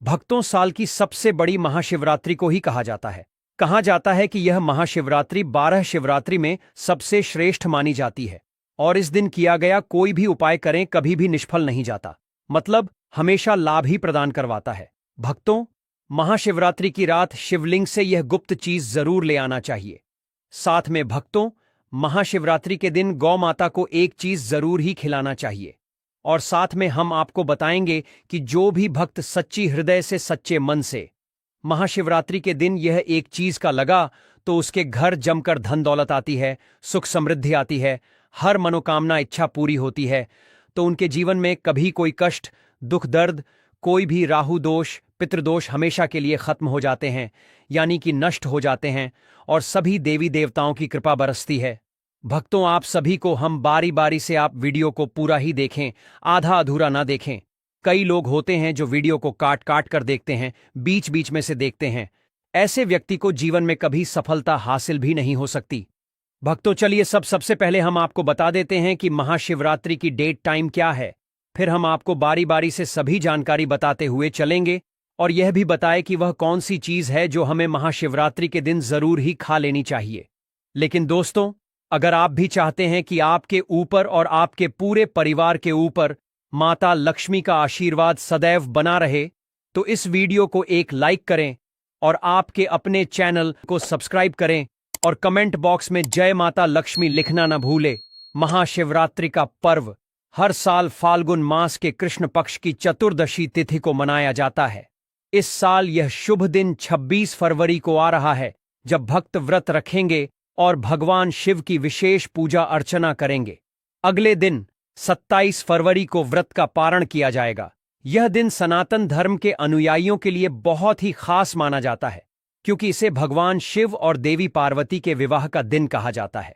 भक्तों, साल की सबसे बड़ी महाशिवरात्रि को ही कहा जाता है। कहा जाता है कि यह महाशिवरात्रि 12 शिवरात्रि में सबसे श्रेष्ठ मानी जाती है और इस दिन किया गया कोई भी उपाय करें कभी भी निष्फल नहीं जाता, मतलब हमेशा लाभ ही प्रदान करवाता है। भक्तों, महाशिवरात्रि की रात शिवलिंग से यह गुप्त चीज जरूर ले आना चाहिए। साथ में भक्तों, महाशिवरात्रि के दिन गौ माता को एक चीज जरूर ही खिलाना चाहिए। और साथ में हम आपको बताएंगे कि जो भी भक्त सच्ची हृदय से सच्चे मन से महाशिवरात्रि के दिन यह एक चीज का लगा तो उसके घर जमकर धन दौलत आती है, सुख समृद्धि आती है, हर मनोकामना इच्छा पूरी होती है, तो उनके जीवन में कभी कोई कष्ट, दुख, दर्द, कोई भी राहु दोष, पितृदोष हमेशा के लिए खत्म हो जाते हैं, यानी कि नष्ट हो जाते हैं और सभी देवी देवताओं की कृपा बरसती है। भक्तों, आप सभी को हम बारी बारी से आप वीडियो को पूरा ही देखें, आधा अधूरा ना देखें। कई लोग होते हैं जो वीडियो को काट काट कर देखते हैं, बीच बीच में से देखते हैं। ऐसे व्यक्ति को जीवन में कभी सफलता हासिल भी नहीं हो सकती। भक्तों, चलिए सबसे पहले हम आपको बता देते हैं कि महाशिवरात्रि की डेट टाइम क्या है। फिर हम आपको बारी बारी से सभी जानकारी बताते हुए चलेंगे और यह भी बताए कि वह कौन सी चीज है जो हमें महाशिवरात्रि के दिन जरूर ही खा लेनी चाहिए। लेकिन दोस्तों, अगर आप भी चाहते हैं कि आपके ऊपर और आपके पूरे परिवार के ऊपर माता लक्ष्मी का आशीर्वाद सदैव बना रहे, तो इस वीडियो को एक लाइक करें और आपके अपने चैनल को सब्सक्राइब करें और कमेंट बॉक्स में जय माता लक्ष्मी लिखना न भूले। महाशिवरात्रि का पर्व हर साल फाल्गुन मास के कृष्ण पक्ष की चतुर्दशी तिथि को मनाया जाता है। इस साल यह शुभ दिन 26 फरवरी को आ रहा है, जब भक्त व्रत रखेंगे और भगवान शिव की विशेष पूजा अर्चना करेंगे। अगले दिन 27 फरवरी को व्रत का पारण किया जाएगा। यह दिन सनातन धर्म के अनुयायियों के लिए बहुत ही खास माना जाता है, क्योंकि इसे भगवान शिव और देवी पार्वती के विवाह का दिन कहा जाता है।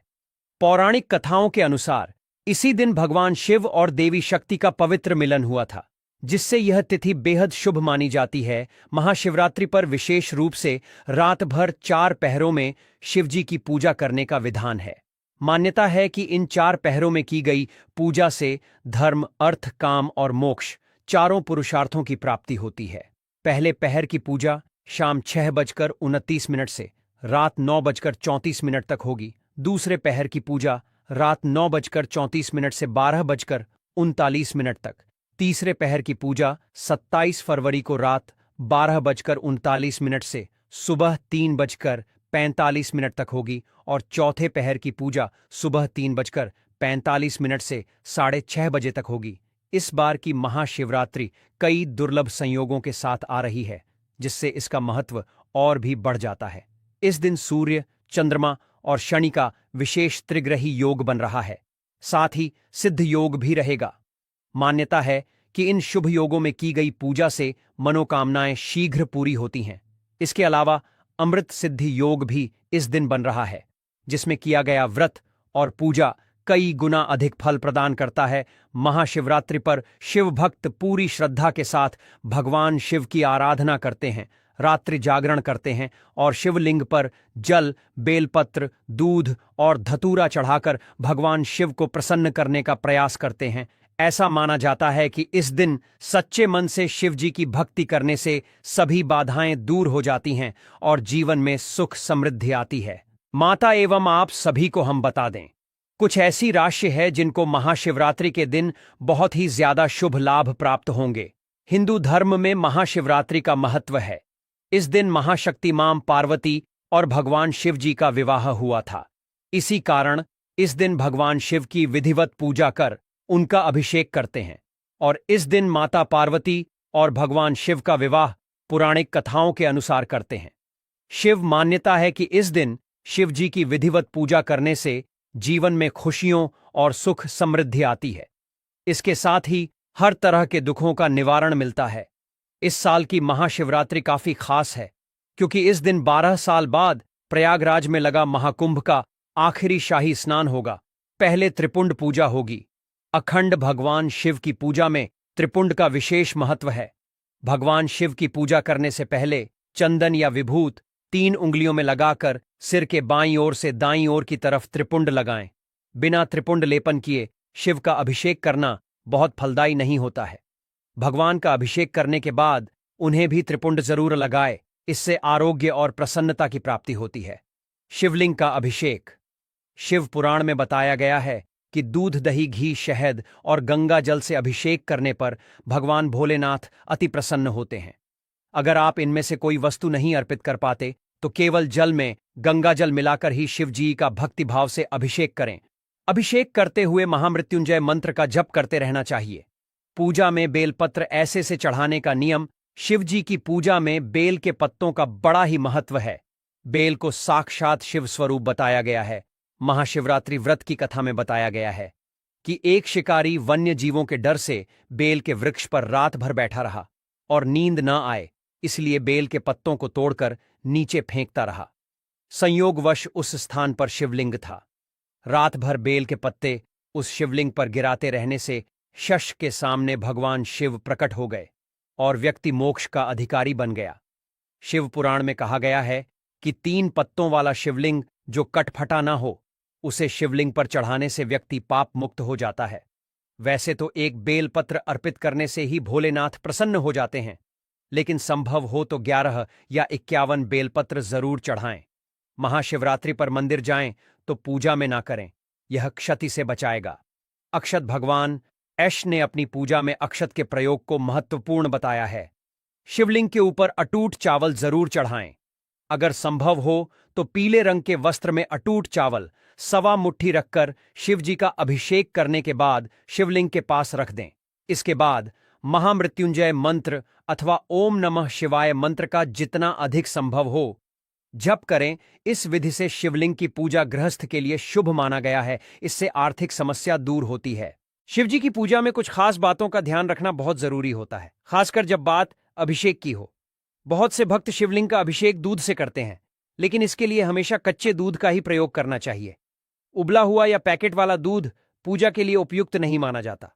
पौराणिक कथाओं के अनुसार इसी दिन भगवान शिव और देवी शक्ति का पवित्र मिलन हुआ था, जिससे यह तिथि बेहद शुभ मानी जाती है। महाशिवरात्रि पर विशेष रूप से रात भर 4 पहरों में शिवजी की पूजा करने का विधान है। मान्यता है कि इन 4 पहरों में की गई पूजा से धर्म, अर्थ, काम और मोक्ष चारों पुरुषार्थों की प्राप्ति होती है। पहले पहर की पूजा शाम 6:29 से रात 9:34 तक होगी। दूसरे पहर की पूजा रात 9:34 से 12:39 तक। तीसरे पहर की पूजा 27 फरवरी को रात 12:39 से सुबह 3:45 तक होगी और चौथे पहर की पूजा सुबह 3:45 से 6:30 बजे तक होगी। इस बार की महाशिवरात्रि कई दुर्लभ संयोगों के साथ आ रही है, जिससे इसका महत्व और भी बढ़ जाता है। इस दिन सूर्य, चंद्रमा और शनि का विशेष त्रिग्रही योग बन रहा है। साथ ही सिद्ध योग भी रहेगा। मान्यता है कि इन शुभ योगों में की गई पूजा से मनोकामनाएं शीघ्र पूरी होती हैं। इसके अलावा अमृत सिद्धि योग भी इस दिन बन रहा है, जिसमें किया गया व्रत और पूजा कई गुना अधिक फल प्रदान करता है। महाशिवरात्रि पर शिव भक्त पूरी श्रद्धा के साथ भगवान शिव की आराधना करते हैं, रात्रि जागरण करते हैं और शिवलिंग पर जल, बेलपत्र, दूध और धतूरा चढ़ाकर भगवान शिव को प्रसन्न करने का प्रयास करते हैं। ऐसा माना जाता है कि इस दिन सच्चे मन से शिव जी की भक्ति करने से सभी बाधाएं दूर हो जाती हैं और जीवन में सुख समृद्धि आती है। माता एवं आप सभी को हम बता दें, कुछ ऐसी राशि है जिनको महाशिवरात्रि के दिन बहुत ही ज्यादा शुभ लाभ प्राप्त होंगे। हिंदू धर्म में महाशिवरात्रि का महत्व है। इस दिन महाशक्ति मां पार्वती और भगवान शिव जी का विवाह हुआ था। इसी कारण इस दिन भगवान शिव की विधिवत पूजा कर उनका अभिषेक करते हैं और इस दिन माता पार्वती और भगवान शिव का विवाह पौराणिक कथाओं के अनुसार करते हैं। शिव मान्यता है कि इस दिन शिव जी की विधिवत पूजा करने से जीवन में खुशियों और सुख समृद्धि आती है। इसके साथ ही हर तरह के दुखों का निवारण मिलता है। इस साल की महाशिवरात्रि काफी खास है, क्योंकि इस दिन 12 साल बाद प्रयागराज में लगा महाकुंभ का आखिरी शाही स्नान होगा। पहले त्रिपुंड पूजा होगी। अखंड भगवान शिव की पूजा में त्रिपुंड का विशेष महत्व है। भगवान शिव की पूजा करने से पहले चंदन या विभूत 3 उंगलियों में लगाकर सिर के बाईं ओर से दाईं ओर की तरफ त्रिपुंड लगाएं। बिना त्रिपुंड लेपन किए शिव का अभिषेक करना बहुत फलदायी नहीं होता है। भगवान का अभिषेक करने के बाद उन्हें भी त्रिपुंड जरूर लगाए, इससे आरोग्य और प्रसन्नता की प्राप्ति होती है। शिवलिंग का अभिषेक। शिव पुराण में बताया गया है कि दूध, दही, घी, शहद और गंगा जल से अभिषेक करने पर भगवान भोलेनाथ अति प्रसन्न होते हैं। अगर आप इनमें से कोई वस्तु नहीं अर्पित कर पाते तो केवल जल में गंगा जल मिलाकर ही शिव जी का भक्तिभाव से अभिषेक करें। अभिषेक करते हुए महामृत्युंजय मंत्र का जप करते रहना चाहिए। पूजा में बेलपत्र ऐसे से चढ़ाने का नियम। शिव जी की पूजा में बेल के पत्तों का बड़ा ही महत्व है। बेल को साक्षात शिव स्वरूप बताया गया है। महाशिवरात्रि व्रत की कथा में बताया गया है कि एक शिकारी वन्य जीवों के डर से बेल के वृक्ष पर रात भर बैठा रहा और नींद न आए, इसलिए बेल के पत्तों को तोड़कर नीचे फेंकता रहा। संयोगवश उस स्थान पर शिवलिंग था। रात भर बेल के पत्ते उस शिवलिंग पर गिराते रहने से शश के सामने भगवान शिव प्रकट हो गए और व्यक्ति मोक्ष का अधिकारी बन गया। शिव पुराण में कहा गया है कि 3 पत्तों वाला शिवलिंग जो कटफटा न हो, उसे शिवलिंग पर चढ़ाने से व्यक्ति पाप मुक्त हो जाता है। वैसे तो एक बेलपत्र अर्पित करने से ही भोलेनाथ प्रसन्न हो जाते हैं, लेकिन संभव हो तो 11 या 51 बेलपत्र जरूर चढ़ाएं। महाशिवरात्रि पर मंदिर जाएं तो पूजा में ना करें, यह क्षति से बचाएगा। अक्षत। भगवान ऐश ने अपनी पूजा में अक्षत के प्रयोग को महत्वपूर्ण बताया है। शिवलिंग के ऊपर अटूट चावल जरूर चढ़ाएं। अगर संभव हो तो पीले रंग के वस्त्र में अटूट चावल 1.25 मुट्ठी रखकर शिव जी का अभिषेक करने के बाद शिवलिंग के पास रख दें। इसके बाद महामृत्युंजय मंत्र अथवा ओम नमः शिवाय मंत्र का जितना अधिक संभव हो जप करें। इस विधि से शिवलिंग की पूजा गृहस्थ के लिए शुभ माना गया है। इससे आर्थिक समस्या दूर होती है। शिवजी की पूजा में कुछ खास बातों का ध्यान रखना बहुत जरूरी होता है, खासकर जब बात अभिषेक की हो। बहुत से भक्त शिवलिंग का अभिषेक दूध से करते हैं, लेकिन इसके लिए हमेशा कच्चे दूध का ही प्रयोग करना चाहिए। उबला हुआ या पैकेट वाला दूध पूजा के लिए उपयुक्त नहीं माना जाता।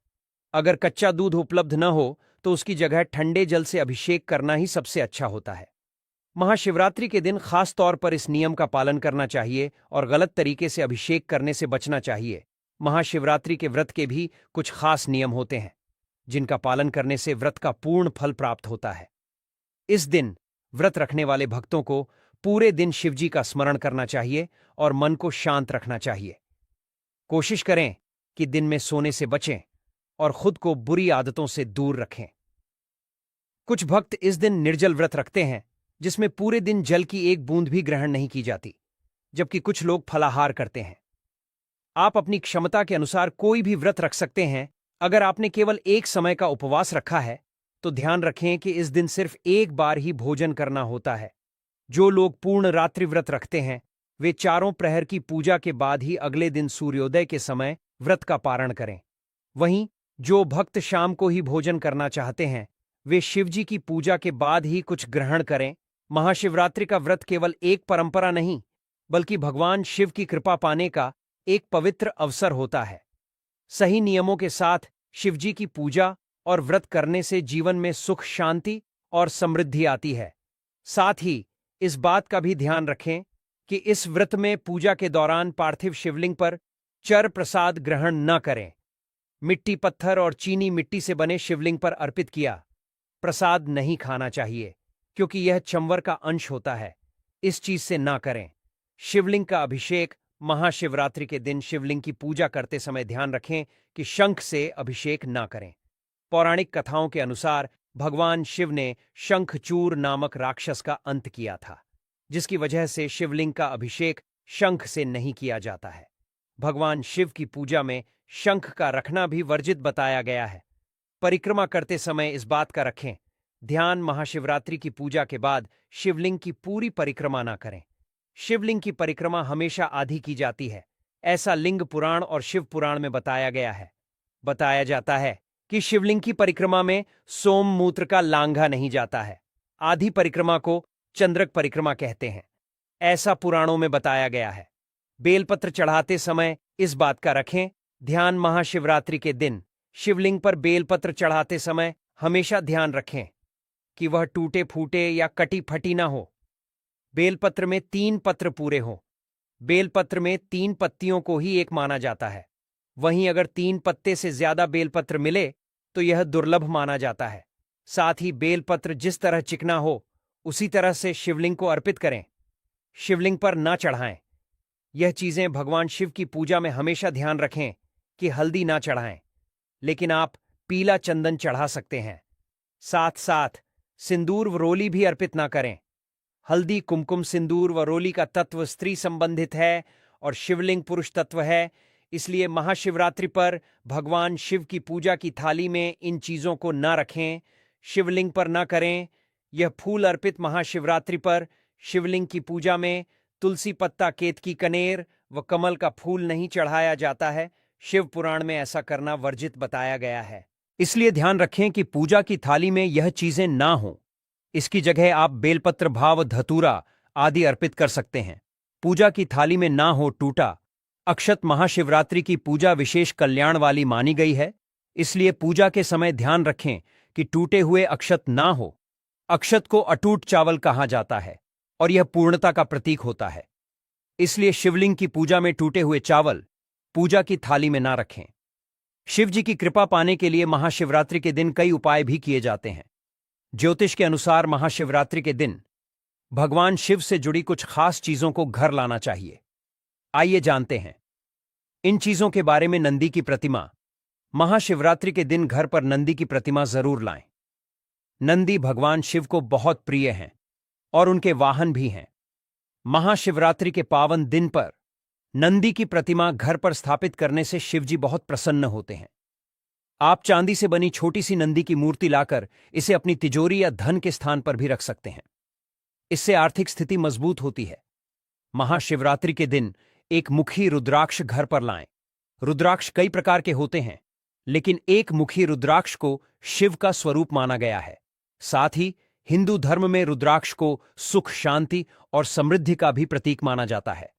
अगर कच्चा दूध उपलब्ध न हो तो उसकी जगह ठंडे जल से अभिषेक करना ही सबसे अच्छा होता है। महाशिवरात्रि के दिन खास तौर पर इस नियम का पालन करना चाहिए और गलत तरीके से अभिषेक करने से बचना चाहिए। महाशिवरात्रि के व्रत के भी कुछ खास नियम होते हैं, जिनका पालन करने से व्रत का पूर्ण फल प्राप्त होता है। इस दिन व्रत रखने वाले भक्तों को पूरे दिन शिवजी का स्मरण करना चाहिए और मन को शांत रखना चाहिए। कोशिश करें कि दिन में सोने से बचें और खुद को बुरी आदतों से दूर रखें। कुछ भक्त इस दिन निर्जल व्रत रखते हैं, जिसमें पूरे दिन जल की एक बूंद भी ग्रहण नहीं की जाती, जबकि कुछ लोग फलाहार करते हैं। आप अपनी क्षमता के अनुसार कोई भी व्रत रख सकते हैं। अगर आपने केवल एक समय का उपवास रखा है तो ध्यान रखें कि इस दिन सिर्फ एक बार ही भोजन करना होता है। जो लोग पूर्ण रात्रि व्रत रखते हैं वे चारों प्रहर की पूजा के बाद ही अगले दिन सूर्योदय के समय व्रत का पारण करें। वहीं जो भक्त शाम को ही भोजन करना चाहते हैं वे शिवजी की पूजा के बाद ही कुछ ग्रहण करें। महाशिवरात्रि का व्रत केवल एक परंपरा नहीं, बल्कि भगवान शिव की कृपा पाने का एक पवित्र अवसर होता है। सही नियमों के साथ शिवजी की पूजा और व्रत करने से जीवन में सुख, शांति और समृद्धि आती है। साथ ही इस बात का भी ध्यान रखें कि इस व्रत में पूजा के दौरान पार्थिव शिवलिंग पर चर प्रसाद ग्रहण न करें। मिट्टी, पत्थर और चीनी मिट्टी से बने शिवलिंग पर अर्पित किया प्रसाद नहीं खाना चाहिए, क्योंकि यह चंवर का अंश होता है। इस चीज से ना करें। शिवलिंग का अभिषेक। महाशिवरात्रि के दिन शिवलिंग की पूजा करते समय ध्यान रखें कि शंख से अभिषेक ना करें। पौराणिक कथाओं के अनुसार भगवान शिव ने शंखचूर नामक राक्षस का अंत किया था, जिसकी वजह से शिवलिंग का अभिषेक शंख से नहीं किया जाता है। भगवान शिव की पूजा में शंख का रखना भी वर्जित बताया गया है। परिक्रमा करते समय इस बात का रखें ध्यान, महाशिवरात्रि की पूजा के बाद शिवलिंग की पूरी परिक्रमा ना करें। शिवलिंग की परिक्रमा हमेशा आधी की जाती है, ऐसा लिंग पुराण और शिव पुराण में बताया गया है। बताया जाता है कि शिवलिंग की परिक्रमा में सोम मूत्र का लांघा नहीं जाता है। आधी परिक्रमा को चंद्रक परिक्रमा कहते हैं, ऐसा पुराणों में बताया गया है। बेलपत्र चढ़ाते समय इस बात का रखें ध्यान, महाशिवरात्रि के दिन शिवलिंग पर बेलपत्र चढ़ाते समय हमेशा ध्यान रखें कि वह टूटे फूटे या कटी फटी ना हो। बेलपत्र में 3 पत्र पूरे हों। बेलपत्र में 3 पत्तियों को ही एक माना जाता है। वहीं अगर 3 पत्ते से ज्यादा बेलपत्र मिले तो यह दुर्लभ माना जाता है। साथ ही बेलपत्र जिस तरह चिकना हो उसी तरह से शिवलिंग को अर्पित करें। शिवलिंग पर ना चढ़ाएं। यह चीजें भगवान शिव की पूजा में हमेशा ध्यान रखें कि हल्दी ना चढ़ाएं, लेकिन आप पीला चंदन चढ़ा सकते हैं। साथ साथ सिंदूर व रोली भी अर्पित ना करें। हल्दी, कुमकुम, सिंदूर व रोली का तत्व स्त्री संबंधित है और शिवलिंग पुरुष तत्व है, इसलिए महाशिवरात्रि पर भगवान शिव की पूजा की थाली में इन चीजों को ना रखें, शिवलिंग पर ना करें। यह फूल अर्पित महाशिवरात्रि पर शिवलिंग की पूजा में तुलसी पत्ता, केतकी कनेर व कमल का फूल नहीं चढ़ाया जाता है। शिव पुराण में ऐसा करना वर्जित बताया गया है, इसलिए ध्यान रखें कि पूजा की थाली में यह चीजें ना हो। इसकी जगह आप बेलपत्र, भाव, धतूरा आदि अर्पित कर सकते हैं। पूजा की थाली में ना हो टूटा अक्षत। महाशिवरात्रि की पूजा विशेष कल्याण वाली मानी गई है, इसलिए पूजा के समय ध्यान रखें कि टूटे हुए अक्षत ना हो। अक्षत को अटूट चावल कहा जाता है और यह पूर्णता का प्रतीक होता है, इसलिए शिवलिंग की पूजा में टूटे हुए चावल पूजा की थाली में ना रखें। शिव जी की कृपा पाने के लिए महाशिवरात्रि के दिन कई उपाय भी किए जाते हैं। ज्योतिष के अनुसार महाशिवरात्रि के दिन भगवान शिव से जुड़ी कुछ खास चीजों को घर लाना चाहिए। आइए जानते हैं इन चीजों के बारे में। नंदी की प्रतिमा। महाशिवरात्रि के दिन घर पर नंदी की प्रतिमा जरूर लाएं। नंदी भगवान शिव को बहुत प्रिय हैं और उनके वाहन भी हैं। महाशिवरात्रि के पावन दिन पर नंदी की प्रतिमा घर पर स्थापित करने से शिवजी बहुत प्रसन्न होते हैं। आप चांदी से बनी छोटी सी नंदी की मूर्ति लाकर इसे अपनी तिजोरी या धन के स्थान पर भी रख सकते हैं। इससे आर्थिक स्थिति मजबूत होती है। महाशिवरात्रि के दिन एक मुखी रुद्राक्ष घर पर लाएं। रुद्राक्ष कई प्रकार के होते हैं, लेकिन एक मुखी रुद्राक्ष को शिव का स्वरूप माना गया है। साथ ही हिंदू धर्म में रुद्राक्ष को सुख, शांति और समृद्धि का भी प्रतीक माना जाता है।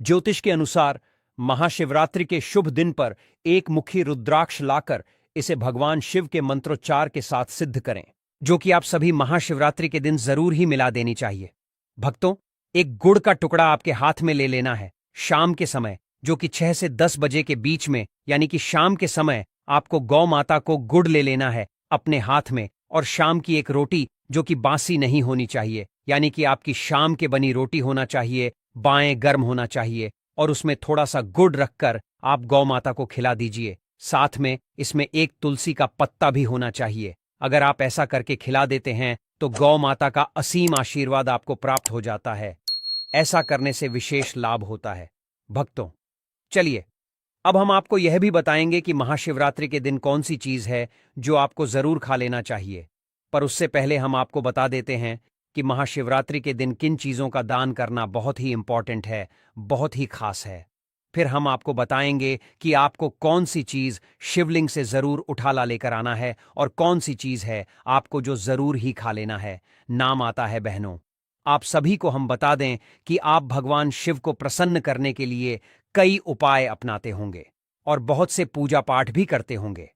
ज्योतिष के अनुसार महाशिवरात्रि के शुभ दिन पर एक मुखी रुद्राक्ष लाकर इसे भगवान शिव के मंत्रोच्चार के साथ सिद्ध करें, जो कि आप सभी महाशिवरात्रि के दिन जरूर ही मिला देनी चाहिए। भक्तों, एक गुड़ का टुकड़ा आपके हाथ में ले लेना है। शाम के समय, जो कि 6 से 10 बजे के बीच में, यानी कि शाम के समय आपको गौ माता को गुड़ ले लेना है अपने हाथ में। और शाम की एक रोटी जो कि बासी नहीं होनी चाहिए, यानी कि आपकी शाम के बनी रोटी होना चाहिए, बाएं गर्म होना चाहिए और उसमें थोड़ा सा गुड़ रखकर आप गौ माता को खिला दीजिए। साथ में इसमें एक तुलसी का पत्ता भी होना चाहिए। अगर आप ऐसा करके खिला देते हैं तो गौ माता का असीम आशीर्वाद आपको प्राप्त हो जाता है। ऐसा करने से विशेष लाभ होता है। भक्तों, चलिए अब हम आपको यह भी बताएंगे कि महाशिवरात्रि के दिन कौन सी चीज है जो आपको जरूर खा लेना चाहिए। पर उससे पहले हम आपको बता देते हैं कि महाशिवरात्रि के दिन किन चीजों का दान करना बहुत ही इंपॉर्टेंट है, बहुत ही खास है। फिर हम आपको बताएंगे कि आपको कौन सी चीज शिवलिंग से जरूर उठा ला लेकर आना है और कौन सी चीज है आपको जो जरूर ही खा लेना है। नाम आता है बहनों। आप सभी को हम बता दें कि आप भगवान शिव को प्रसन्न करने के लिए कई उपाय अपनाते होंगे और बहुत से पूजा पाठ भी करते होंगे,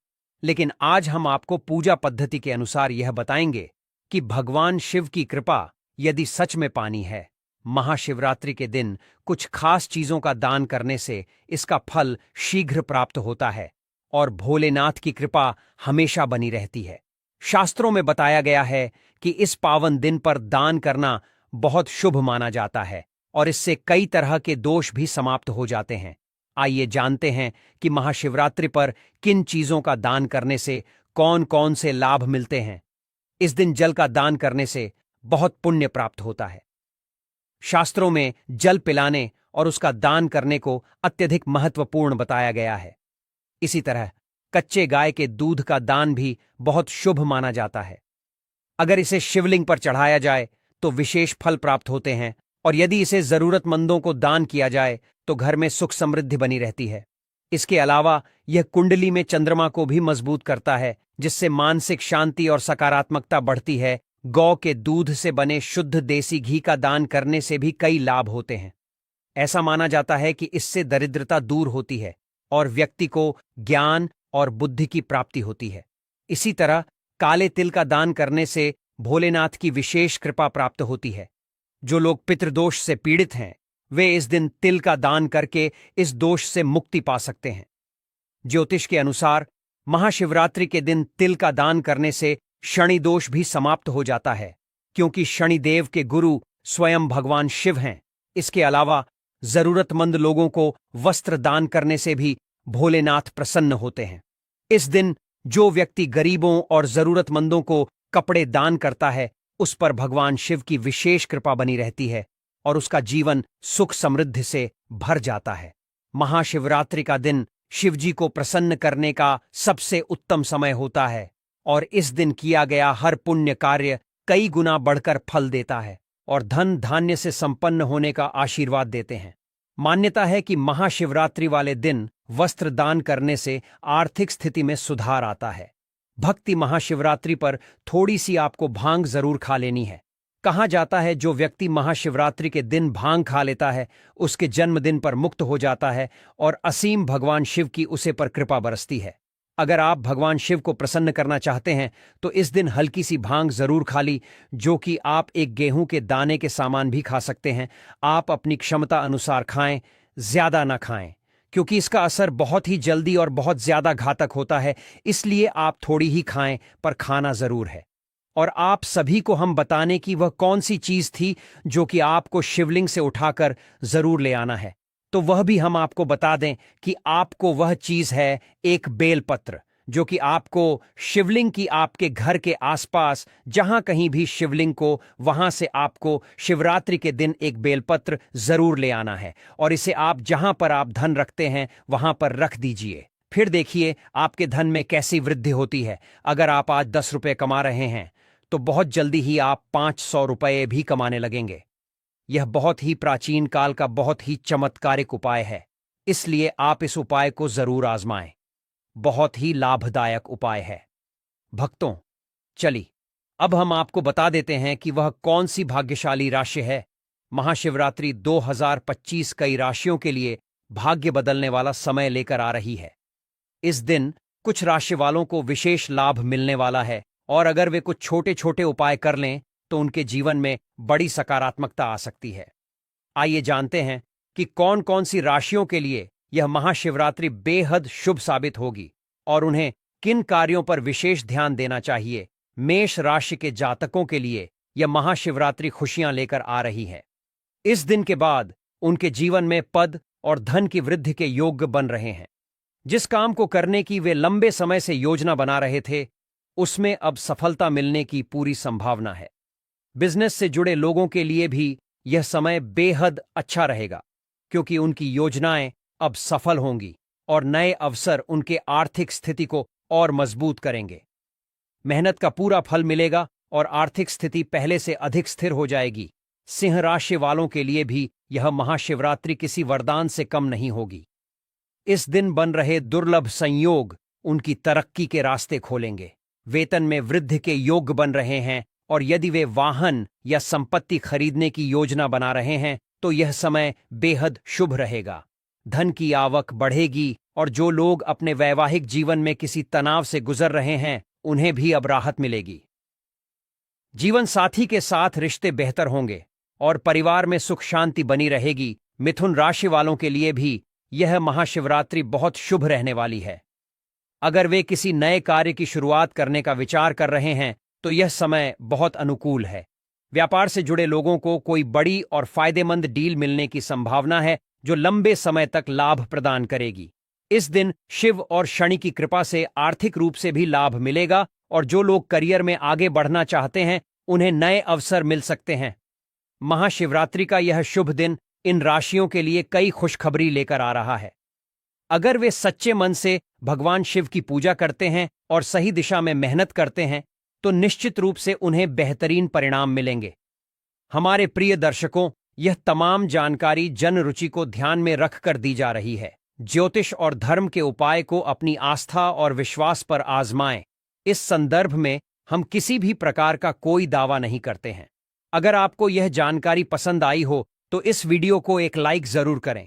लेकिन आज हम आपको पूजा पद्धति के अनुसार यह बताएंगे कि भगवान शिव की कृपा यदि सच में पानी है, महाशिवरात्रि के दिन कुछ खास चीजों का दान करने से इसका फल शीघ्र प्राप्त होता है और भोलेनाथ की कृपा हमेशा बनी रहती है। शास्त्रों में बताया गया है कि इस पावन दिन पर दान करना बहुत शुभ माना जाता है और इससे कई तरह के दोष भी समाप्त हो जाते हैं। आइए जानते हैं कि महाशिवरात्रि पर किन चीजों का दान करने से कौन कौन से लाभ मिलते हैं। इस दिन जल का दान करने से बहुत पुण्य प्राप्त होता है। शास्त्रों में जल पिलाने और उसका दान करने को अत्यधिक महत्वपूर्ण बताया गया है। इसी तरह कच्चे गाय के दूध का दान भी बहुत शुभ माना जाता है। अगर इसे शिवलिंग पर चढ़ाया जाए तो विशेष फल प्राप्त होते हैं और यदि इसे जरूरतमंदों को दान किया जाए तो घर में सुख समृद्धि बनी रहती है। इसके अलावा यह कुंडली में चंद्रमा को भी मजबूत करता है, जिससे मानसिक शांति और सकारात्मकता बढ़ती है। गौ के दूध से बने शुद्ध देसी घी का दान करने से भी कई लाभ होते हैं। ऐसा माना जाता है कि इससे दरिद्रता दूर होती है और व्यक्ति को ज्ञान और बुद्धि की प्राप्ति होती है। इसी तरह काले तिल का दान करने से भोलेनाथ की विशेष कृपा प्राप्त होती है। जो लोग पितृदोष से पीड़ित हैं वे इस दिन तिल का दान करके इस दोष से मुक्ति पा सकते हैं। ज्योतिष के अनुसार महाशिवरात्रि के दिन तिल का दान करने से शनि दोष भी समाप्त हो जाता है, क्योंकि शनिदेव के गुरु स्वयं भगवान शिव हैं। इसके अलावा जरूरतमंद लोगों को वस्त्र दान करने से भी भोलेनाथ प्रसन्न होते हैं। इस दिन जो व्यक्ति गरीबों और जरूरतमंदों को कपड़े दान करता है, उस पर भगवान शिव की विशेष कृपा बनी रहती है और उसका जीवन सुख समृद्धि से भर जाता है। महाशिवरात्रि का दिन शिवजी को प्रसन्न करने का सबसे उत्तम समय होता है और इस दिन किया गया हर पुण्य कार्य कई गुना बढ़कर फल देता है और धन धान्य से संपन्न होने का आशीर्वाद देते हैं। मान्यता है कि महाशिवरात्रि वाले दिन वस्त्र दान करने से आर्थिक स्थिति में सुधार आता है। भक्ति महाशिवरात्रि पर थोड़ी सी आपको भांग जरूर खा लेनी है। कहा जाता है जो व्यक्ति महाशिवरात्रि के दिन भांग खा लेता है, उसके जन्मदिन पर मुक्त हो जाता है और असीम भगवान शिव की उसे पर कृपा बरसती है। अगर आप भगवान शिव को प्रसन्न करना चाहते हैं तो इस दिन हल्की सी भांग जरूर खा ली, जो कि आप एक गेहूं के दाने के सामान भी खा सकते हैं। आप अपनी क्षमता अनुसार खाएं, ज्यादा ना खाएं, क्योंकि इसका असर बहुत ही जल्दी और बहुत ज्यादा घातक होता है। इसलिए आप थोड़ी ही खाएं, पर खाना जरूर है। और आप सभी को हम बताने की वह कौन सी चीज थी जो कि आपको शिवलिंग से उठाकर जरूर ले आना है, तो वह भी हम आपको बता दें कि आपको वह चीज है एक बेलपत्र, जो कि आपको शिवलिंग की आपके घर के आसपास जहां कहीं भी शिवलिंग को, वहां से आपको शिवरात्रि के दिन एक बेलपत्र जरूर ले आना है और इसे आप जहां पर आप धन रखते हैं वहां पर रख दीजिए। फिर देखिए आपके धन में कैसी वृद्धि होती है। अगर आप आज 10 रुपये कमा रहे हैं तो बहुत जल्दी ही आप 500 रुपये भी कमाने लगेंगे। यह बहुत ही प्राचीन काल का बहुत ही चमत्कारिक उपाय है, इसलिए आप इस उपाय को जरूर आजमाएं। बहुत ही लाभदायक उपाय है। भक्तों, चलिए अब हम आपको बता देते हैं कि वह कौन सी भाग्यशाली राशि है। महाशिवरात्रि 2025 कई राशियों के लिए भाग्य बदलने वाला समय लेकर आ रही है। इस दिन कुछ राशि वालों को विशेष लाभ मिलने वाला है और अगर वे कुछ छोटे छोटे उपाय कर लें तो उनके जीवन में बड़ी सकारात्मकता आ सकती है। आइए जानते हैं कि कौन कौन सी राशियों के लिए यह महाशिवरात्रि बेहद शुभ साबित होगी और उन्हें किन कार्यों पर विशेष ध्यान देना चाहिए। मेष राशि के जातकों के लिए यह महाशिवरात्रि खुशियां लेकर आ रही है। इस दिन के बाद उनके जीवन में पद और धन की वृद्धि के योग्य बन रहे हैं। जिस काम को करने की वे लंबे समय से योजना बना रहे थे, उसमें अब सफलता मिलने की पूरी संभावना है। बिजनेस से जुड़े लोगों के लिए भी यह समय बेहद अच्छा रहेगा, क्योंकि उनकी योजनाएं अब सफल होंगी और नए अवसर उनके आर्थिक स्थिति को और मजबूत करेंगे। मेहनत का पूरा फल मिलेगा और आर्थिक स्थिति पहले से अधिक स्थिर हो जाएगी। सिंह राशि वालों के लिए भी यह महाशिवरात्रि किसी वरदान से कम नहीं होगी। इस दिन बन रहे दुर्लभ संयोग उनकी तरक्की के रास्ते खोलेंगे। वेतन में वृद्धि के योग्य बन रहे हैं और यदि वे वाहन या संपत्ति खरीदने की योजना बना रहे हैं तो यह समय बेहद शुभ रहेगा। धन की आवक बढ़ेगी और जो लोग अपने वैवाहिक जीवन में किसी तनाव से गुजर रहे हैं, उन्हें भी अब राहत मिलेगी। जीवन साथी के साथ रिश्ते बेहतर होंगे और परिवार में सुख शांति बनी रहेगी। मिथुन राशि वालों के लिए भी यह महाशिवरात्रि बहुत शुभ रहने वाली है। अगर वे किसी नए कार्य की शुरुआत करने का विचार कर रहे हैं तो यह समय बहुत अनुकूल है। व्यापार से जुड़े लोगों को कोई बड़ी और फायदेमंद डील मिलने की संभावना है, जो लंबे समय तक लाभ प्रदान करेगी। इस दिन शिव और शनि की कृपा से आर्थिक रूप से भी लाभ मिलेगा और जो लोग करियर में आगे बढ़ना चाहते हैं, उन्हें नए अवसर मिल सकते हैं। महाशिवरात्रि का यह शुभ दिन इन राशियों के लिए कई खुशखबरी लेकर आ रहा है। अगर वे सच्चे मन से भगवान शिव की पूजा करते हैं और सही दिशा में मेहनत करते हैं तो निश्चित रूप से उन्हें बेहतरीन परिणाम मिलेंगे। हमारे प्रिय दर्शकों, यह तमाम जानकारी जन रुचि को ध्यान में रखकर दी जा रही है। ज्योतिष और धर्म के उपाय को अपनी आस्था और विश्वास पर आजमाएं। इस संदर्भ में हम किसी भी प्रकार का कोई दावा नहीं करते हैं। अगर आपको यह जानकारी पसंद आई हो तो इस वीडियो को एक लाइक जरूर करें